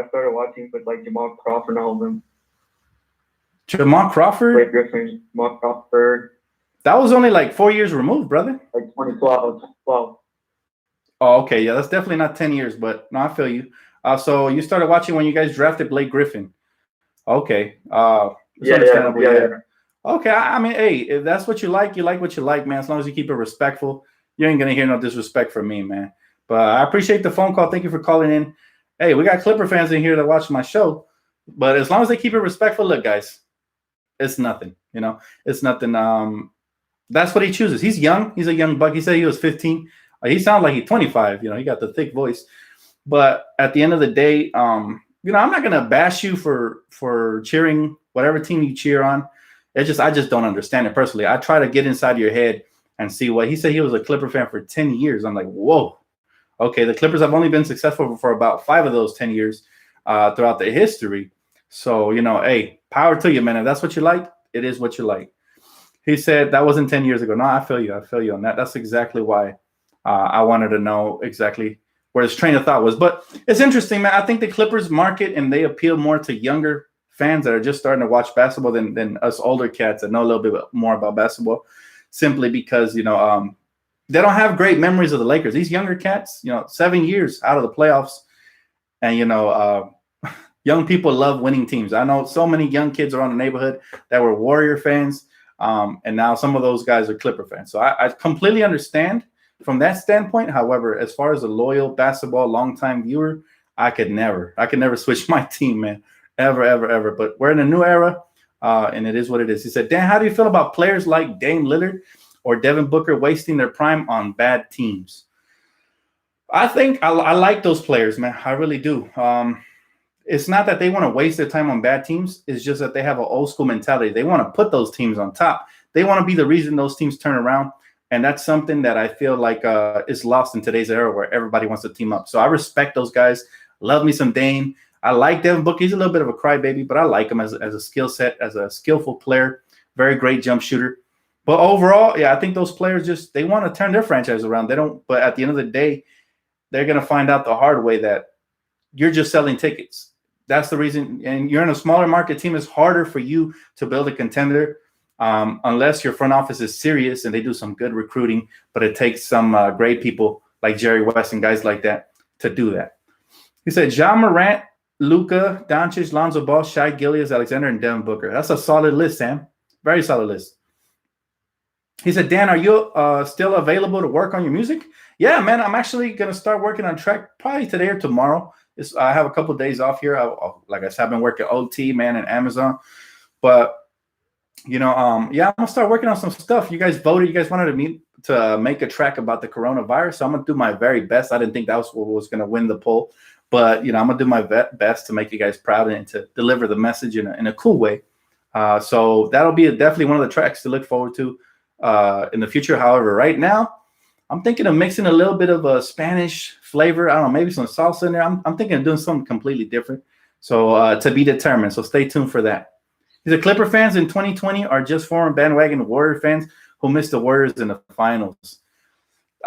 started watching with like Jamal Crawford and all of them. Jamal Crawford? Blake Griffin, Jamal Crawford. That was only like 4 years removed, brother. Like 2012. Oh, okay. Yeah, that's definitely not 10 years, but no, I feel you. So you started watching when you guys drafted Blake Griffin. Okay. Yeah. Okay. I mean, hey, if that's what you like what you like, man. As long as you keep it respectful, you ain't going to hear no disrespect from me, man. But I appreciate the phone call. Thank you for calling in. Hey, we got Clipper fans in here that watch my show. But as long as they keep it respectful, look, guys, it's nothing. It's nothing. That's what he chooses. He's young. He's a young buck. He said he was 15. He sounds like he's 25. He got the thick voice. But at the end of the day, I'm not going to bash you for cheering whatever team you cheer on. I just don't understand it personally. I try to get inside your head and see what he said. He was a Clipper fan for 10 years. I'm like, whoa. Okay, the Clippers have only been successful for about 5 of those 10 years throughout their history. So, hey, power to you, man. If that's what you like, it is what you like. He said that wasn't 10 years ago. No, I feel you. I feel you on that. That's exactly why I wanted to know exactly where his train of thought was. But it's interesting, man. I think the Clippers market and they appeal more to younger fans that are just starting to watch basketball than us older cats that know a little bit more about basketball, simply because, they don't have great memories of the Lakers. These younger cats, 7 years out of the playoffs. And, young people love winning teams. I know so many young kids around the neighborhood that were Warrior fans. And now some of those guys are Clipper fans. So I completely understand from that standpoint. However, as far as a loyal basketball longtime viewer, I could never switch my team, man. Ever. But we're in a new era, and it is what it is. He said, Dan, how do you feel about players like Dame Lillard or Devin Booker wasting their prime on bad teams? I think I like those players, man. I really do. It's not that they want to waste their time on bad teams. It's just that they have an old school mentality. They want to put those teams on top. They want to be the reason those teams turn around. And that's something that I feel like is lost in today's era where everybody wants to team up. So I respect those guys. Love me some Dame. I like Devin Booker. He's a little bit of a crybaby, but I like him as a skill set, as a skillful player. Very great jump shooter. But overall, yeah, I think those players they want to turn their franchise around. They don't, but at the end of the day, they're going to find out the hard way that you're just selling tickets. That's the reason. And you're in a smaller market team. It's harder for you to build a contender unless your front office is serious and they do some good recruiting. But it takes some great people like Jerry West and guys like that to do that. He said, Ja Morant Luka, Doncic, Lonzo Ball, Shai Gilgeous, Alexander, and Devin Booker. That's a solid list, Sam. Very solid list. He said, Dan, are you still available to work on your music? Yeah, man, I'm actually going to start working on track probably today or tomorrow. I have a couple of days off here. Like I said, I've been working OT, man, and Amazon. But, yeah, I'm going to start working on some stuff. You guys voted. You guys wanted me to make a track about the coronavirus. So I'm going to do my very best. I didn't think that was what was going to win the poll. But, I'm going to do my best to make you guys proud and to deliver the message in a cool way. So that'll be definitely one of the tracks to look forward to in the future. However, right now, I'm thinking of mixing a little bit of a Spanish flavor. I don't know, maybe some salsa in there. I'm thinking of doing something completely different. So to be determined. So stay tuned for that. The Clipper fans in 2020 are just former bandwagon Warrior fans who missed the Warriors in the finals.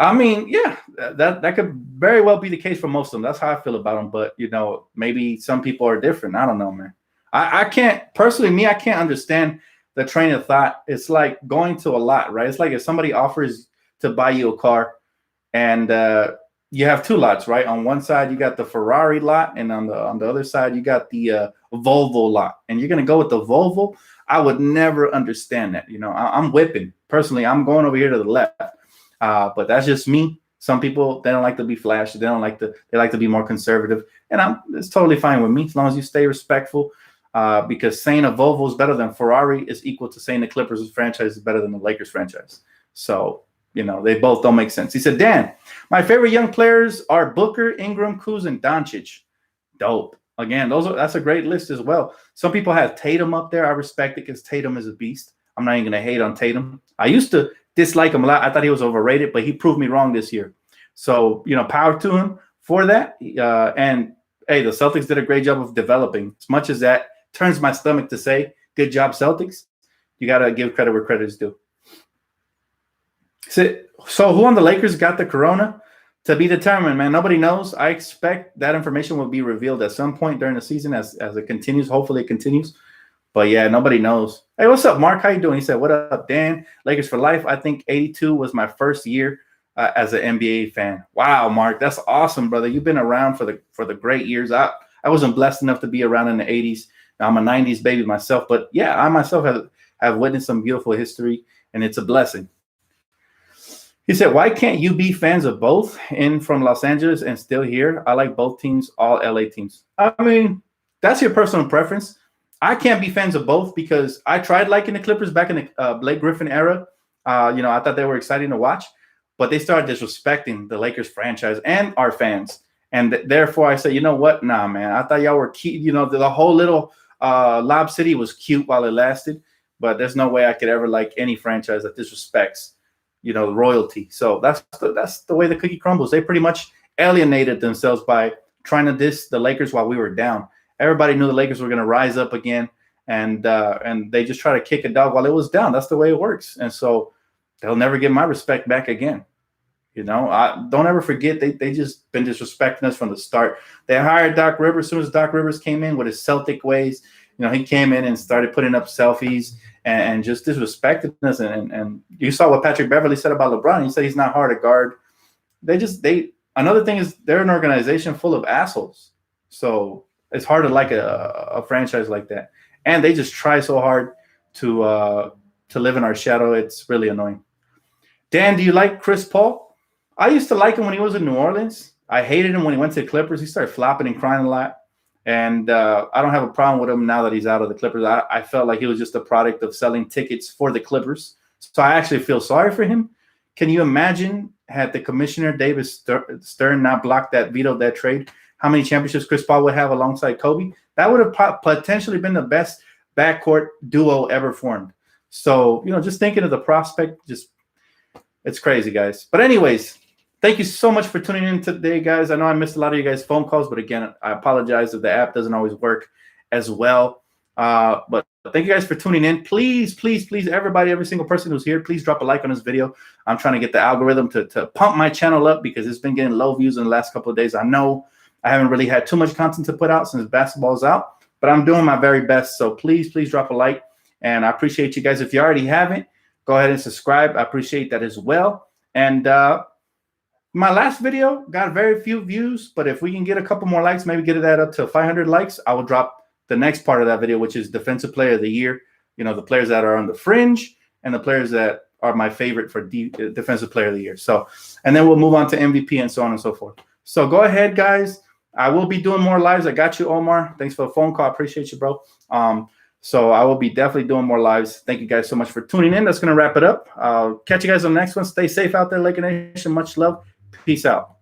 I mean, yeah, that could very well be the case for most of them. That's how I feel about them. But, maybe some people are different. I don't know, man. I can't, personally, I can't understand the train of thought. It's like going to a lot, right? It's like if somebody offers to buy you a car and you have two lots, right? On one side, you got the Ferrari lot, and on the other side, you got the Volvo lot. And you're going to go with the Volvo. I would never understand that. I'm whipping. Personally, I'm going over here to the left. But that's just me. Some people, they don't like to be flashy. They like to be more conservative. And it's totally fine with me as long as you stay respectful. Because saying a Volvo is better than Ferrari is equal to saying the Clippers franchise is better than the Lakers franchise. So, they both don't make sense. He said, Dan, my favorite young players are Booker, Ingram, Kuz, and Doncic. Dope. Again, that's a great list as well. Some people have Tatum up there. I respect it because Tatum is a beast. I'm not even going to hate on Tatum. I used to dislike him a lot. I thought he was overrated, but he proved me wrong this year. So, power to him for that. And, hey, the Celtics did a great job of developing. As much as that turns my stomach to say, good job, Celtics, you got to give credit where credit is due. So who on the Lakers got the corona? To be determined, man. Nobody knows. I expect that information will be revealed at some point during the season as it continues. Hopefully it continues. But, yeah, nobody knows. Hey, what's up, Mark? How you doing? He said, what up, Dan? Lakers for life. I think 82 was my first year as an NBA fan. Wow, Mark. That's awesome, brother. You've been around for the great years. I wasn't blessed enough to be around in the 80s. I'm a 90s baby myself. But, yeah, I myself have witnessed some beautiful history, and it's a blessing. He said, why can't you be fans of both in from Los Angeles and still here? I like both teams, all LA teams. I mean, that's your personal preference. I can't be fans of both because I tried liking the Clippers back in the Blake Griffin era. I thought they were exciting to watch, but they started disrespecting the Lakers franchise and our fans. And therefore I said, you know what? Nah, man, I thought y'all were cute. The whole little Lob City was cute while it lasted, but there's no way I could ever like any franchise that disrespects royalty. So that's the way the cookie crumbles. They pretty much alienated themselves by trying to diss the Lakers while we were down. Everybody knew the Lakers were going to rise up again, and they just try to kick a dog while it was down. That's the way it works. And so they'll never get my respect back again. I don't ever forget they just been disrespecting us from the start. They hired Doc Rivers. As soon as Doc Rivers came in with his Celtic ways, he came in and started putting up selfies and just disrespecting us. And you saw what Patrick Beverly said about LeBron. He said he's not hard to guard. Another thing is they're an organization full of assholes. So it's hard to like a franchise like that. And they just try so hard to live in our shadow. It's really annoying. Dan, do you like Chris Paul? I used to like him when he was in New Orleans. I hated him when he went to the Clippers. He started flopping and crying a lot. And I don't have a problem with him now that he's out of the Clippers. I felt like he was just a product of selling tickets for the Clippers. So I actually feel sorry for him. Can you imagine had the commissioner, David Stern, not blocked that, vetoed that trade, how many championships Chris Paul would have alongside Kobe? That would have potentially been the best backcourt duo ever formed. So, just thinking of the prospect, it's crazy, guys. But anyways, thank you so much for tuning in today, guys. I know I missed a lot of you guys' phone calls, but again, I apologize if the app doesn't always work as well. But thank you guys for tuning in. Please, please, please, everybody, every single person who's here, please drop a like on this video. I'm trying to get the algorithm to pump my channel up because it's been getting low views in the last couple of days. I know I haven't really had too much content to put out since basketball's out, but I'm doing my very best. So please, please drop a like. And I appreciate you guys. If you already haven't, go ahead and subscribe. I appreciate that as well. And my last video got very few views, but if we can get a couple more likes, maybe get that up to 500 likes, I will drop the next part of that video, which is Defensive Player of the Year. You know, the players that are on the fringe and the players that are my favorite for Defensive Player of the Year. So, and then we'll move on to MVP and so on and so forth. So go ahead, guys. I will be doing more lives. I got you, Omar. Thanks for the phone call. I appreciate you, bro. So I will be definitely doing more lives. Thank you guys so much for tuning in. That's going to wrap it up. Catch you guys on the next one. Stay safe out there, Laker Nation. Much love. Peace out.